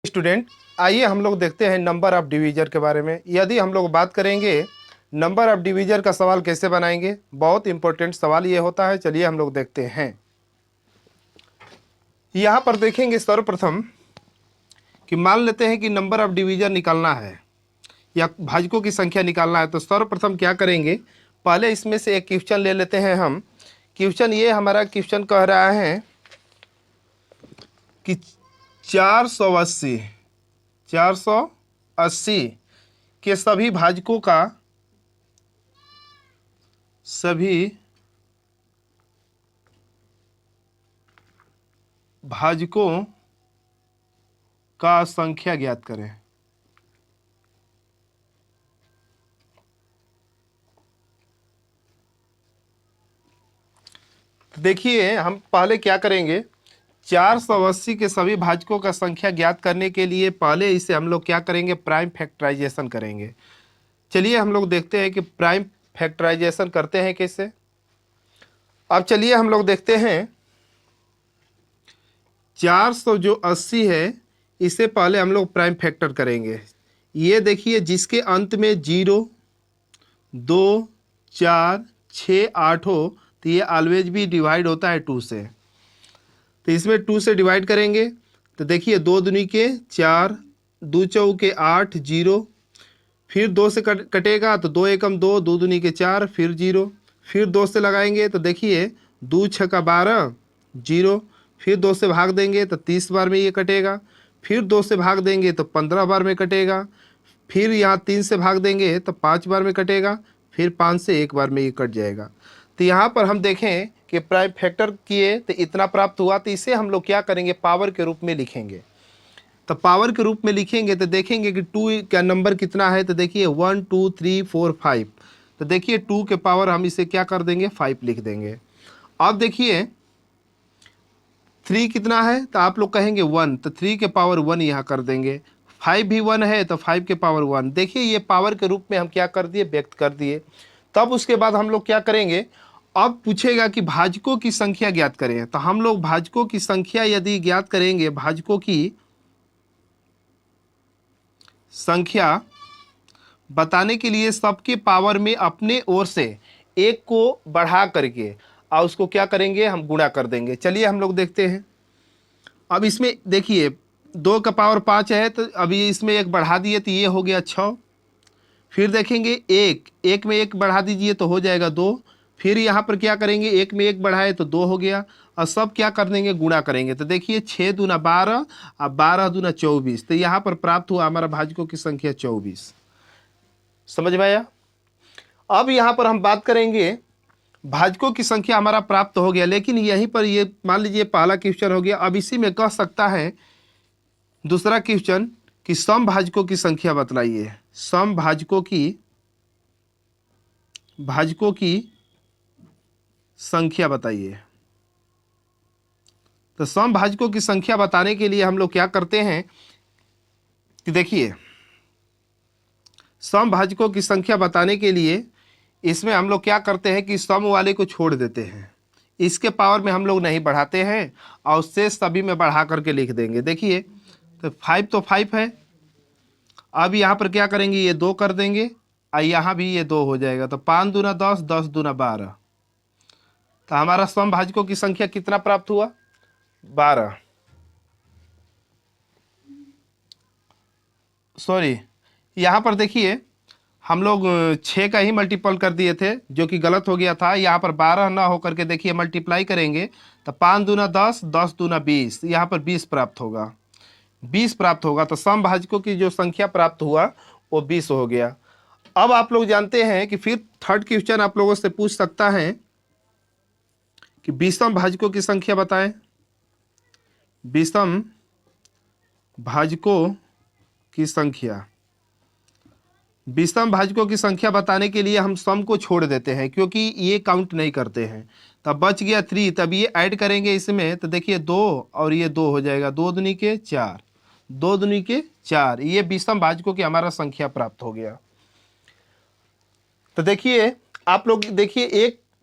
Student, आइए हम लोग देखते हैं नंबर ऑफ डिवीजर के बारे में। यदि हम लोग बात करेंगे नंबर ऑफ डिवीजर का सवाल कैसे बनाएंगे, बहुत इंपॉर्टेंट सवाल ये होता है। चलिए हम लोग देखते हैं। यहाँ पर देखेंगे सर्वप्रथम कि मान लेते हैं कि नंबर ऑफ डिवीजर निकालना है या भाजकों की संख्या निकालना है, तो सर्वप्रथम क्या करेंगे, पहले इसमें से एक क्वेश्चन ले लेते हैं हम। क्वेश्चन ये हमारा क्वेश्चन कह रहा है कि 480 के सभी भाजकों का संख्या ज्ञात करें। तो देखिए हम पहले क्या करेंगे, 480 के सभी भाजकों का संख्या ज्ञात करने के लिए पहले इसे हम लोग क्या करेंगे, प्राइम फैक्टराइजेशन करेंगे। चलिए हम लोग देखते हैं कि प्राइम फैक्टराइजेशन करते हैं कैसे। अब चलिए हम लोग देखते हैं 480 है, इसे पहले हम लोग प्राइम फैक्टर करेंगे। ये देखिए जिसके अंत में 0, 2, 4, 6, 8 हो, तो ये ऑलवेज भी डिवाइड होता है 2 से। तो इसमें 2 से डिवाइड करेंगे तो देखिए 2 दूनी के 4, 2 चौके 8, 0, फिर 2 से कटेगा तो 2 एकम 2, 2 दूनी के 4, फिर 0, फिर 2 से लगाएंगे तो देखिए 2 छक्का 12, 0, फिर 2 से भाग देंगे तो 30 बार में ये कटेगा, फिर 2 से भाग देंगे तो 15 बार में कटेगा, फिर यहाँ 3 से भाग देंगे तो 5 बार में कटेगा, फिर 5 से 1 बार में ये कट जाएगा। तो यहाँ पर हम देखें कि प्राइम फैक्टर किए तो इतना प्राप्त हुआ, तो इसे हम लोग क्या करेंगे, पावर के रूप में लिखेंगे। तो पावर के रूप में लिखेंगे तो देखेंगे कि 2 का नंबर कितना है, तो देखिए 1 2 3 4 5। तो देखिए 2 के पावर हम इसे क्या कर देंगे, 5 लिख देंगे। अब देखिए 3 कितना है, तो आप लोग कहेंगे 1, तो 3 के पावर 1 यहाँ कर देंगे। 5 भी 1 है तो 5 के पावर 1। देखिए ये पावर के रूप में हम क्या कर दिए, व्यक्त कर दिए। तब उसके बाद हम लोग क्या करेंगे, अब पूछेगा कि भाजकों की संख्या ज्ञात करें। तो हम लोग भाजकों की संख्या यदि ज्ञात करेंगे, भाजकों की संख्या बताने के लिए सबके पावर में अपने ओर से 1 को बढ़ा करके और उसको क्या करेंगे, हम गुणा कर देंगे। चलिए हम लोग देखते हैं। अब इसमें देखिए 2 का पावर 5 है, तो अभी इसमें 1 बढ़ा दिए तो ये हो गया 6। फिर देखेंगे 1 में 1 बढ़ा दीजिए तो हो जाएगा 2। फिर यहाँ पर क्या करेंगे, 1 में 1 बढ़ाए तो 2 हो गया, और सब क्या कर देंगे, गुणा करेंगे। तो देखिए 6 दूना 12 और 12 दूना 24। तो यहाँ पर प्राप्त हुआ हमारा भाजकों की संख्या 24। समझ में आया। अब यहाँ पर हम बात करेंगे, भाजकों की संख्या हमारा प्राप्त हो गया, लेकिन यहीं पर ये मान लीजिए पहला क्वेश्चन हो गया। अब इसी में कह सकता है दूसरा क्वेश्चन कि सम भाजकों की संख्या बतलाइए। सम भाजकों की संख्या बताइए। तो सम भाजकों की संख्या बताने के लिए हम लोग क्या करते हैं कि देखिए सम भाजकों की संख्या बताने के लिए इसमें हम लोग क्या करते हैं कि सम वाले को छोड़ देते हैं, इसके पावर में हम लोग नहीं बढ़ाते हैं और उससे सभी में बढ़ा करके लिख देंगे। देखिए तो 5 तो 5 है। अब यहाँ पर क्या करेंगे, ये 2 कर देंगे और यहाँ भी ये 2 हो जाएगा। तो 5 दूना 10, 10 दूना 12। तो हमारा सम भाजकों की संख्या कितना प्राप्त हुआ, 12। सॉरी, यहाँ पर देखिए हम लोग 6 का ही मल्टीपल कर दिए थे, जो कि गलत हो गया था। यहाँ पर 12 ना होकर के देखिए मल्टीप्लाई करेंगे तो 5 दूना 10, 10 दूना 20, यहाँ पर 20 प्राप्त होगा, 20 प्राप्त होगा। तो सम भाजकों की जो संख्या प्राप्त हुआ वो 20 हो गया। अब आप लोग जानते हैं कि फिर थर्ड क्वेश्चन आप लोगों से पूछ सकता है कि विषम भाजकों की संख्या बताएं। विषम भाजकों की संख्या, विषम भाजकों की संख्या बताने के लिए हम सम को छोड़ देते हैं क्योंकि ये काउंट नहीं करते हैं। तब बच गया 3, तब ये ऐड करेंगे इसमें तो देखिए 2 और ये 2 हो जाएगा, 2 दूनी के 4, 2 दूनी के 4। ये विषम भाजकों की हमारा संख्या प्राप्त हो गया। तो देखिए आप लोग देखिए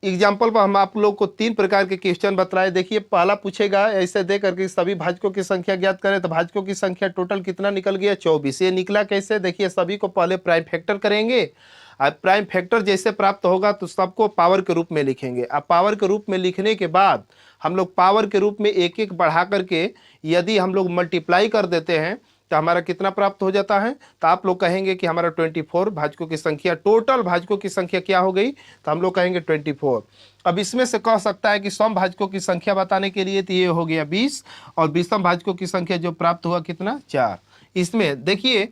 एग्जाम्पल पर हम आप लोग को 3 प्रकार के क्वेश्चन बतलाए। देखिए पहला पूछेगा ऐसे दे करके सभी भाजकों की संख्या ज्ञात करें, तो भाजकों की संख्या टोटल कितना निकल गया 24। ये निकला कैसे, देखिए सभी को पहले प्राइम फैक्टर करेंगे, और प्राइम फैक्टर जैसे प्राप्त होगा तो सबको पावर के रूप में लिखेंगे। अब पावर के रूप में लिखने के बाद हम लोग पावर के रूप में एक एक बढ़ा करके यदि हम लोग मल्टीप्लाई कर देते हैं तो हमारा कितना प्राप्त हो जाता है, तो आप लोग कहेंगे कि हमारा 24 भाजकों की संख्या, टोटल भाजकों की संख्या क्या हो गई, तो हम लोग कहेंगे 24। अब इसमें से कह सकता है कि सम भाजकों की संख्या बताने के लिए तो ये हो गया 20, और विषम भाजकों की संख्या जो प्राप्त हुआ कितना 4। इसमें देखिए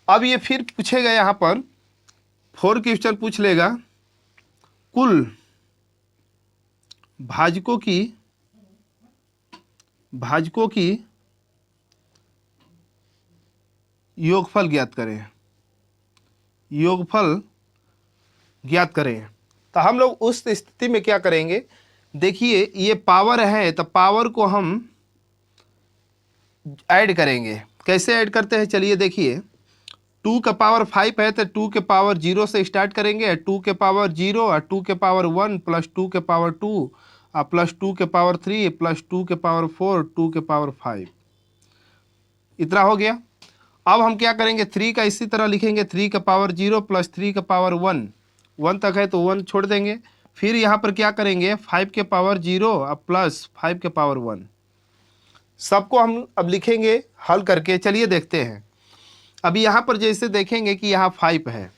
अब ये फिर पूछेगा, यहाँ पर 4 क्वेश्चन पूछ लेगा, कुल भाजकों की योगफल ज्ञात करें, योगफल ज्ञात करें। तो हम लोग उस स्थिति में क्या करेंगे, देखिए ये पावर है तो पावर को हम ऐड करेंगे। कैसे ऐड करते हैं, चलिए देखिए 2 का पावर 5 है तो 2 के पावर 0 से स्टार्ट करेंगे, 2 के पावर 0 और 2 के पावर 1 प्लस 2 के पावर 2 और प्लस 2 के पावर 3 प्लस 2 के पावर 4 2 के पावर 5, इतना हो गया। अब हम क्या करेंगे, 3 का इसी तरह लिखेंगे, 3 का पावर 0 प्लस 3 का पावर 1 तक है तो 1 छोड़ देंगे। फिर यहाँ पर क्या करेंगे, 5 के पावर 0 और प्लस 5 के पावर 1, सबको हम अब लिखेंगे हल करके। चलिए देखते हैं। अभी यहाँ पर जैसे देखेंगे कि यहाँ 5 है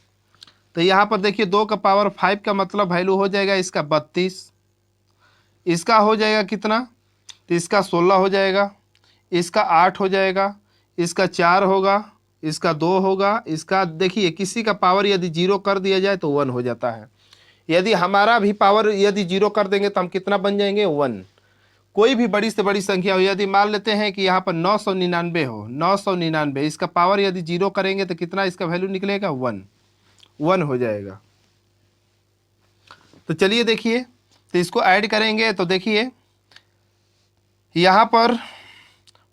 तो यहाँ पर देखिए 2 का पावर 5 का मतलब वैल्यू हो जाएगा इसका 32, इसका हो जाएगा कितना, तो इसका 16 हो जाएगा, इसका 8 हो जाएगा, इसका 4 होगा, इसका 2 होगा, इसका देखिए किसी का पावर यदि 0 कर दिया जाए तो 1 हो जाता है। यदि हमारा भी पावर यदि 0 कर देंगे तो हम कितना बन जाएंगे 1। कोई भी बड़ी से बड़ी संख्या हो, यदि मान लेते हैं कि यहाँ पर 999 हो, 999, इसका पावर यदि 0 करेंगे तो कितना इसका वैल्यू निकलेगा 1 हो जाएगा। तो चलिए देखिए, तो इसको ऐड करेंगे तो देखिए यहाँ पर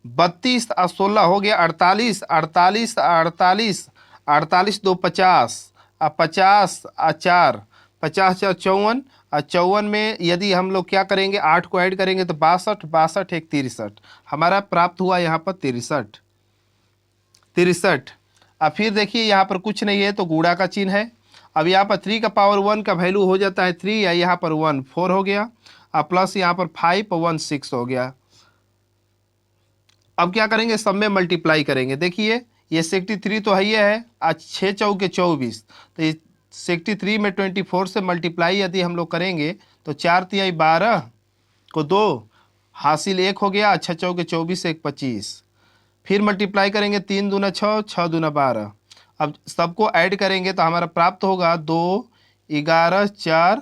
32 और 16 हो गया 48, 48 48 48 2 50 और 50 और 4 50 4 54 और 54 में यदि हम लोग क्या करेंगे 8 को ऐड करेंगे तो 62 62 एक 63, हमारा प्राप्त हुआ यहाँ पर 63। अब फिर देखिए यहाँ पर कुछ नहीं है तो गुणा का चिन्ह है। अब यहाँ पर 3 का पावर 1 का वैल्यू हो जाता है 3, या यहाँ पर 1 4 हो गया, और प्लस यहाँ पर 5 और 1 6 हो गया। अब क्या करेंगे, सब में मल्टीप्लाई करेंगे। देखिए ये 63 तो है, ये है आज 6 चौके 24, तो ये 63 में 24 से मल्टीप्लाई यदि हम लोग करेंगे तो 4 तिहाई 12 को 2 हासिल 1 हो गया, 6 चौके 24 1 25, फिर मल्टीप्लाई करेंगे 3 दूना 6 6 दूना 12। अब सबको ऐड करेंगे तो हमारा प्राप्त होगा 2 11 4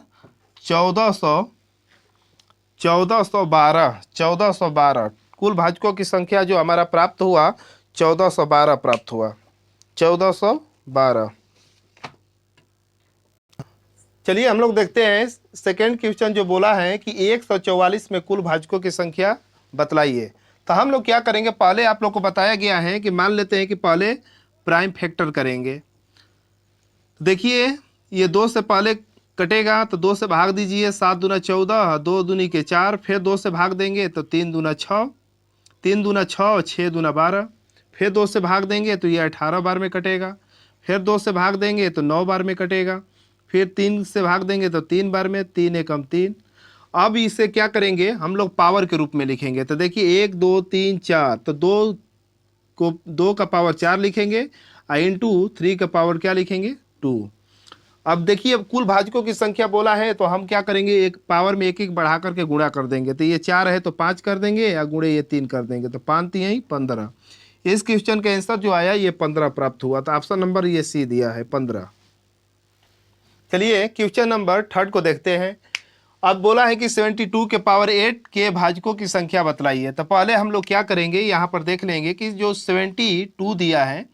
1412 कुल भाजकों की संख्या जो हमारा प्राप्त हुआ 1412 प्राप्त हुआ, 1412। चलिए हम लोग देखते हैं सेकेंड क्वेश्चन जो बोला है कि 144 में कुल भाजकों की संख्या बतलाइए। तो हम लोग क्या करेंगे, पहले आप लोग को बताया गया है कि मान लेते हैं कि पहले प्राइम फैक्टर करेंगे। देखिए ये 2 से पहले कटेगा तो 2 से भाग दीजिए, 7 दूना 14, 2 दूनी के 4, फिर 2 से भाग देंगे तो 3 दूना 6, 3 दूना 6, 6 दूना 12, फिर 2 से भाग देंगे तो ये 18 बार में कटेगा, फिर 2 से भाग देंगे तो 9 बार में कटेगा, फिर 3 से भाग देंगे तो 3 बार में, 3 एकम 3। अब इसे क्या करेंगे, हम लोग पावर के रूप में लिखेंगे। तो देखिए 1 2 3 4, तो 2 का पावर 4 लिखेंगे, इंटू 3 का पावर क्या लिखेंगे 2। अब देखिए अब कुल भाजकों की संख्या बोला है तो हम क्या करेंगे, एक पावर में एक एक बढ़ा करके गुणा कर देंगे। तो ये 4 है तो 5 कर देंगे, या गुणे ये 3 कर देंगे, तो 5 3 15। इस क्वेश्चन का आंसर जो आया ये 15 प्राप्त हुआ। तो ऑप्शन नंबर ये सी दिया है 15। चलिए क्वेश्चन नंबर 3 को देखते हैं। अब बोला है कि 72 के पावर 8 के भाजकों की संख्या बतलाइए। तो पहले हम लोग क्या करेंगे, यहाँ पर देख लेंगे कि जो 72 दिया है,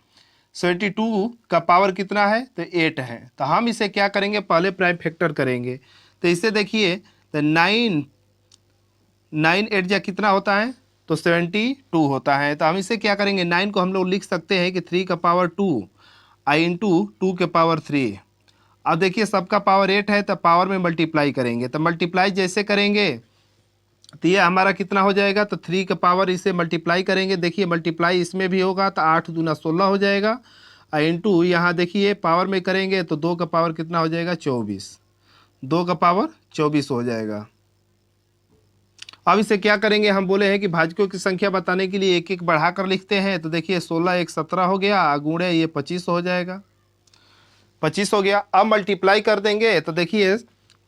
72 का पावर कितना है तो 8 है। तो हम इसे क्या करेंगे, पहले प्राइम फैक्टर करेंगे। तो इसे देखिए तो 9 8 जा कितना होता है तो 72 होता है। तो हम इसे क्या करेंगे, 9 को हम लोग लिख सकते हैं कि 3 का पावर 2 इंटू 2 के पावर 3, अब देखिए सबका पावर 8 है तो पावर में मल्टीप्लाई करेंगे, तो मल्टीप्लाई जैसे करेंगे तो ये हमारा कितना हो जाएगा, तो 3 का पावर इसे मल्टीप्लाई करेंगे, देखिए मल्टीप्लाई इसमें भी होगा तो 8 दूना 16 हो जाएगा, और इंटू यहाँ देखिए पावर में करेंगे तो 2 का पावर कितना हो जाएगा 24, 2 का पावर 24 हो जाएगा। अब इसे क्या करेंगे, हम बोले हैं कि भाजकों की संख्या बताने के लिए एक एक बढ़ाकर लिखते हैं, तो देखिए 16 एक 17 हो गया, गुणे ये 25 हो जाएगा, 25 हो गया। अब मल्टीप्लाई कर देंगे तो देखिए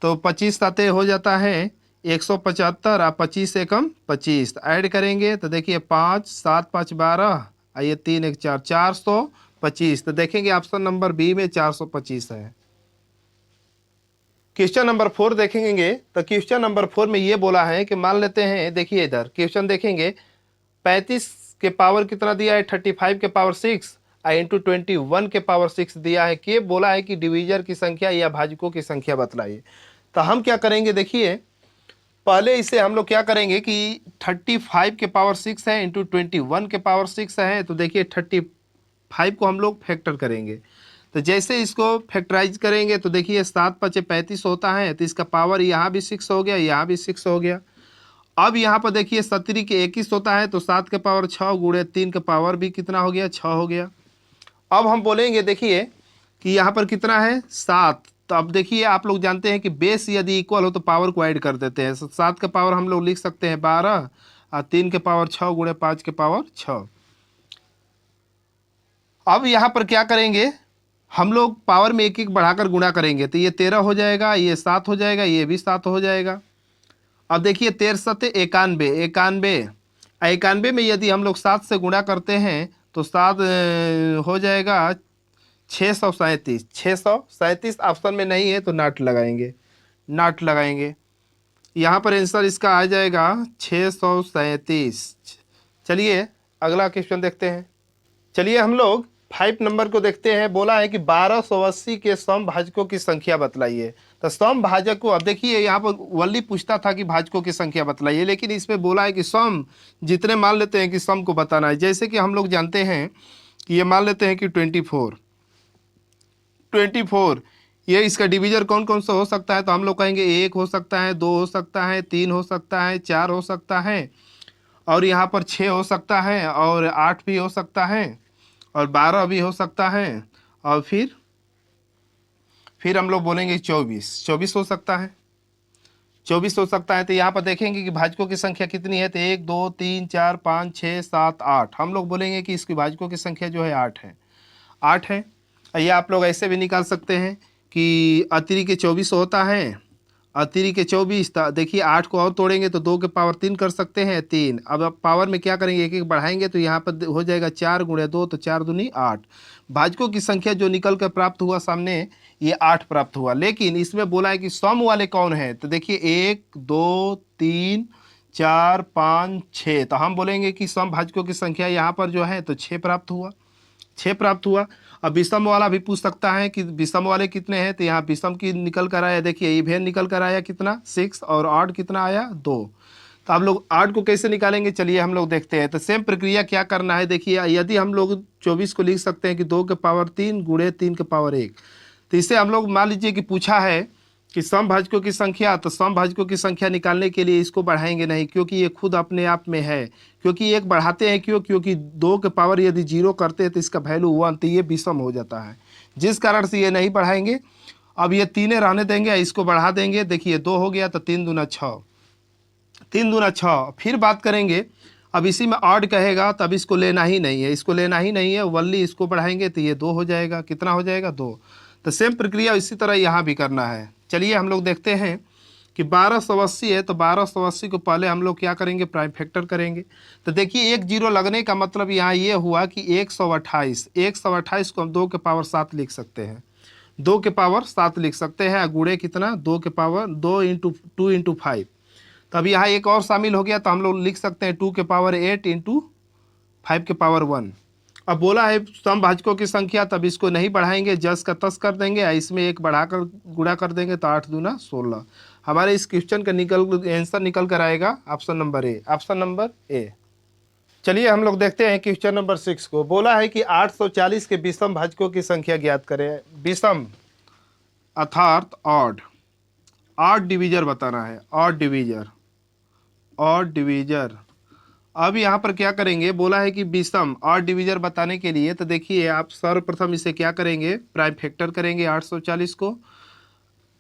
तो 25 साते हो जाता है 175, और 25 से कम 25 ऐड करेंगे तो देखिए 5 7 5 12, ये 3 1 4, 425। तो देखेंगे ऑप्शन नंबर बी में 425 है। क्वेश्चन नंबर 4 देखेंगे तो क्वेश्चन नंबर 4 में ये बोला है कि मान लेते हैं, देखिए इधर क्वेश्चन देखेंगे 35 के पावर कितना दिया है 35 के पावर 6 इंटू 21 के पावर 6 दिया है, कि बोला है कि डिवीजर की संख्या या भाजकों की संख्या बतलाइए। तो हम क्या करेंगे, देखिए पहले इसे हम लोग क्या करेंगे कि 35 के पावर 6 है इंटू 21 के पावर 6 है, तो देखिए 35 को हम लोग फैक्टर करेंगे। तो जैसे इसको फैक्टराइज करेंगे तो देखिए 7 5 35 होता है, तो इसका पावर यहाँ भी 6 हो गया, यहाँ भी 6 हो गया। अब यहाँ पर देखिए 17 के 21 होता है, तो 7 के पावर 6 गुणे 3 का पावर भी कितना हो गया 6 हो गया। अब हम बोलेंगे देखिए कि यहाँ पर कितना है 7, तो अब देखिए आप लोग जानते हैं कि बेस यदि इक्वल हो तो पावर को ऐड कर देते हैं, 7 का पावर हम लोग लिख सकते हैं 12, और 3 के पावर 6 गुणे 5 के पावर 6। अब यहाँ पर क्या करेंगे, हम लोग पावर में एक एक बढ़ाकर गुणा करेंगे, तो ये 13 हो जाएगा, ये 7 हो जाएगा, ये भी 7 हो जाएगा। अब देखिए 13 सत्ते 91, 91 में यदि हम लोग 7 से गुणा करते हैं तो 7 हो जाएगा 637, 637 ऑप्शन में नहीं है तो नाट लगाएंगे, नाट लगाएंगे, यहाँ पर आंसर इसका आ जाएगा 637। चलिए अगला क्वेश्चन देखते हैं। चलिए हम लोग 5 नंबर को देखते हैं। बोला है कि 1280 के समभाजकों की संख्या बतलाइए। तो समभाजक को, अब देखिए यहाँ पर वल्ली पूछता था कि भाजकों की संख्या बतलाइए, लेकिन इसमें बोला है कि सम जितने मान लेते हैं कि सम को बताना है। जैसे कि हम लोग जानते हैं कि ये मान लेते हैं कि 24, ये इसका डिवीजर कौन कौन सा हो सकता है, तो हम लोग कहेंगे 1 हो सकता है, 2 हो सकता है, 3 हो सकता है, 4 हो सकता है, और यहाँ पर 6 हो सकता है, और 8 भी हो सकता है, और 12 भी हो सकता है, और फिर हम लोग बोलेंगे 24 हो सकता है, 24 हो सकता है। तो यहाँ पर देखेंगे कि भाजकों की संख्या कितनी है, तो 1 2 3 4 5 6 7 8, हम लोग बोलेंगे कि इसकी भाजकों की संख्या जो है 8 है, 8 है। ये आप लोग ऐसे भी निकाल सकते हैं कि अतिरी के 24 होता है, अतिरी के 24, देखिए 8 को और तोड़ेंगे तो 2 के पावर 3 कर सकते हैं, 3। अब पावर में क्या करेंगे, एक एक बढ़ाएंगे तो यहाँ पर हो जाएगा 4 गुणे 2, तो 4 दूनी 8। भाजकों की संख्या जो निकल कर प्राप्त हुआ सामने, ये 8 प्राप्त हुआ। लेकिन इसमें बोला है कि सम वाले कौन है, तो देखिए 1 2 3 4 5 6, तो हम बोलेंगे कि सम भाजकों की संख्या यहाँ पर जो है तो 6 प्राप्त हुआ, 6 प्राप्त हुआ। अब विषम वाला भी पूछ सकता है कि विषम वाले कितने हैं, तो यहाँ विषम की निकल कर आया, देखिए इवेन निकल कर आया कितना 6, और ऑड कितना आया 2। तो आप लोग 8 को कैसे निकालेंगे, चलिए हम लोग देखते हैं। तो सेम प्रक्रिया क्या करना है, देखिए यदि हम लोग 24 को लिख सकते हैं कि 2 के पावर 3 गुणे 3 के पावर 1, तो इसे हम लोग मान लीजिए कि पूछा है कि समभाजकों की संख्या, तो समभाजकों की संख्या निकालने के लिए इसको बढ़ाएंगे नहीं, क्योंकि ये खुद अपने आप में है। क्योंकि एक बढ़ाते हैं क्यों, क्योंकि 2 के पावर यदि 0 करते हैं तो इसका वैल्यू 1, तो ये विषम हो जाता है, जिस कारण से ये नहीं बढ़ाएंगे। अब ये 3 रहने देंगे, इसको बढ़ा देंगे, देखिए 2 हो गया तो 3 दूना 6, 3 दूना 6। फिर बात करेंगे, अब इसी में ऑड कहेगा तो अब इसको लेना ही नहीं है, इसको लेना ही नहीं है, वल्ली इसको बढ़ाएंगे तो ये 2 हो जाएगा, कितना हो जाएगा 2। तो सेम प्रक्रिया इसी तरह यहाँ भी करना है। चलिए हम लोग देखते हैं कि 1280 है, तो 1280 को पहले हम लोग क्या करेंगे, प्राइम फैक्टर करेंगे। तो देखिए 1 0 लगने का मतलब यहाँ ये हुआ कि 128 को हम 2 के पावर 7 लिख सकते हैं, 2 के पावर 7 लिख सकते हैं, गुणे कितना 2 के पावर 2 इंटू 2 इंटू 5। तब यहाँ एक और शामिल हो गया, तो हम लोग लिख सकते हैं 2 के पावर 8 इंटू 5 के पावर 1। अब बोला है समभाजकों की संख्या, तब इसको नहीं बढ़ाएंगे, जस का तस कर देंगे, इसमें एक बढ़ाकर गुणा कर देंगे, तो 8 दूना 16। हमारे इस क्वेश्चन का आंसर निकल कर आएगा option number A, option number A. चलिए हम लोग देखते हैं क्वेश्चन नंबर 6 को। बोला है कि 840 के विषम भाजकों की संख्या ज्ञात करें। विषम अर्थात ऑड, ऑड डिवीजर बताना है, ऑड डिवीजर, ऑड डिवीजर। अब यहाँ पर क्या करेंगे, बोला है कि विषम ऑड डिवीजर बताने के लिए, तो देखिए आप सर्वप्रथम इसे क्या करेंगे, प्राइम फैक्टर करेंगे 840 को।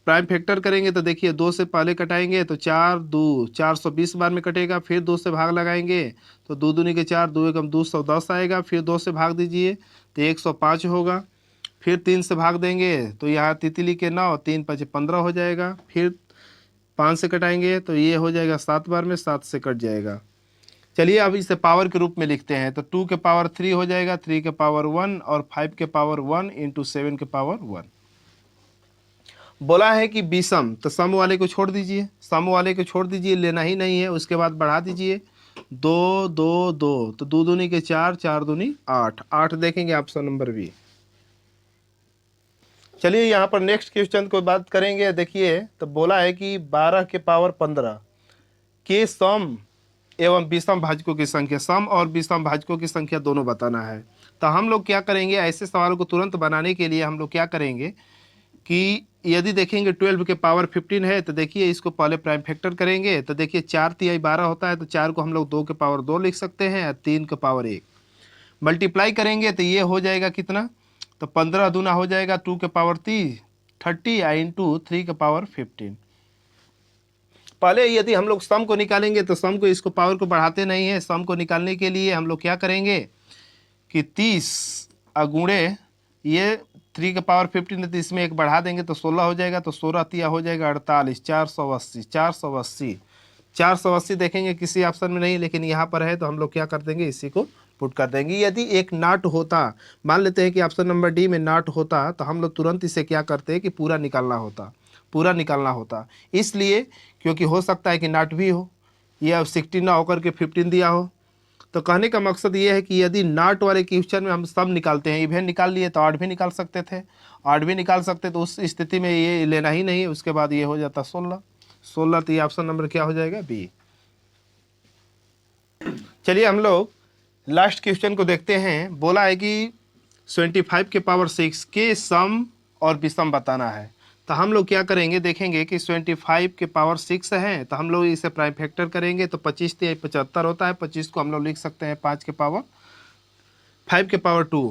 प्राइम फैक्टर करेंगे तो देखिए 2 से पहले कटाएंगे तो 4 2 420 बार में कटेगा, फिर 2 से भाग लगाएंगे तो 2 दूनी के 4, 2 एकम 210 आएगा, फिर 2 से भाग दीजिए तो 105 होगा, फिर 3 से भाग देंगे तो यहाँ तितली के 9, 3 5 15 हो जाएगा, फिर 5 से कटाएंगे तो ये हो जाएगा 7 बार में, 7 से कट जाएगा। चलिए अब इसे पावर के रूप में लिखते हैं तो 2 के पावर 3 हो जाएगा, 3 के पावर 1 और 5 के पावर 1 इंटू 7 के पावर 1। बोला है कि विषम, तो सम वाले को छोड़ दीजिए, सम वाले को छोड़ दीजिए, लेना ही नहीं है। उसके बाद बढ़ा दीजिए 2 2 2, तो 2 दूनी के 4, 4 दूनी 8, 8 देखेंगे ऑप्शन नंबर बी। चलिए यहाँ पर नेक्स्ट क्वेश्चन को बात करेंगे। देखिए तो बोला है कि 12 के पावर 15 के सम एवं विषम भाजकों की संख्या, सम और विषम भाजकों की संख्या दोनों बताना है। तो हम लोग क्या करेंगे, ऐसे सवालों को तुरंत बनाने के लिए हम लोग क्या करेंगे कि यदि देखेंगे 12 के पावर 15 है तो देखिए इसको पहले प्राइम फैक्टर करेंगे तो देखिए 4 तिहाई 12 होता है, तो 4 को हम लोग 2 के पावर 2 लिख सकते हैं, 3 के पावर 1 मल्टीप्लाई करेंगे तो ये हो जाएगा कितना, तो 15 दूना हो जाएगा 2 के पावर 30 इंटू 3 के पावर 15। पहले यदि हम लोग सम को निकालेंगे तो सम को, इसको पावर को बढ़ाते नहीं है, सम को निकालने के लिए हम लोग क्या करेंगे कि 30 अगुणे ये 3 के पावर 15 है तो इसमें एक बढ़ा देंगे तो 16 हो जाएगा, तो 16 तिया हो जाएगा 48, 480 480 480 देखेंगे किसी ऑप्शन में नहीं, लेकिन यहाँ पर है तो हम लोग क्या कर देंगे, इसी को पुट कर देंगे। यदि एक नाट होता, मान लेते हैं कि ऑप्शन नंबर डी में नाट होता, तो हम लोग तुरंत इसे क्या करते हैं कि पूरा निकालना होता, पूरा निकालना होता। इसलिए क्योंकि हो सकता है कि नाट भी हो या 16 ना होकर के 15 दिया हो। तो कहने का मकसद ये है कि यदि नाट वाले क्वेश्चन में हम सब निकालते हैं, इवेन निकाल लिए तो 8 भी निकाल सकते थे, 8 भी निकाल सकते, तो उस स्थिति में ये लेना ही नहीं है। उसके बाद ये हो जाता 16, तो ये ऑप्शन नंबर क्या हो जाएगा, बी। चलिए हम लोग लास्ट क्वेश्चन को देखते हैं। बोला है कि 25 के पावर 6 के सम और विषम बताना है। तो हम लोग क्या करेंगे, देखेंगे कि 25 के पावर 6 है तो हम लोग इसे प्राइम फैक्टर करेंगे तो 25 तिहाई 75 होता है, 25 को हम लोग लिख सकते हैं 5 के पावर 5 के पावर 2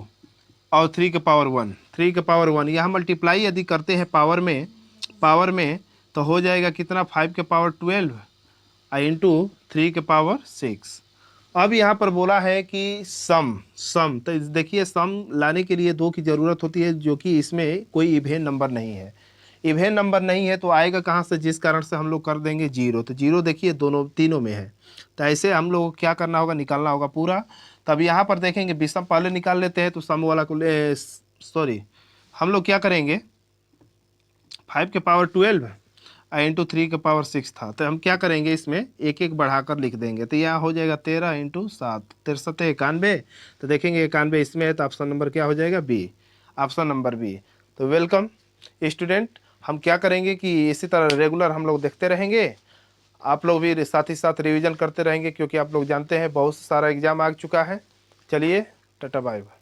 और 3 के पावर 1, 3 के पावर 1। यहाँ मल्टीप्लाई यदि करते हैं पावर में तो हो जाएगा कितना, 5 के पावर 12 इंटू 3 के पावर 6। अब यहाँ पर बोला है कि सम, तो देखिए सम लाने के लिए 2 की ज़रूरत होती है, जो कि इसमें कोई इवेन नंबर नहीं है। इवेन नंबर नहीं है तो आएगा कहाँ से, जिस कारण से हम लोग कर देंगे 0। तो 0 देखिए तीनों में है, तो ऐसे हम लोग क्या करना होगा, निकालना होगा पूरा। तब यहाँ पर देखेंगे विषम पहले निकाल लेते हैं, तो सम वाला को हम लोग क्या करेंगे, 5 के पावर 12 इंटू 3 के पावर 6 था, तो हम क्या करेंगे, इसमें एक एक बढ़ाकर लिख देंगे। तो यहाँ हो जाएगा 13 इंटू 7, 63 91। तो देखेंगे 91 इसमें है, तो ऑप्शन नंबर क्या हो जाएगा, बी, ऑप्शन नंबर बी। तो वेलकम स्टूडेंट, हम क्या करेंगे कि इसी तरह रेगुलर हम लोग देखते रहेंगे, आप लोग भी साथ ही साथ रिवीजन करते रहेंगे, क्योंकि आप लोग जानते हैं बहुत सारा एग्जाम आ चुका है। चलिए टाटा बाय बाय।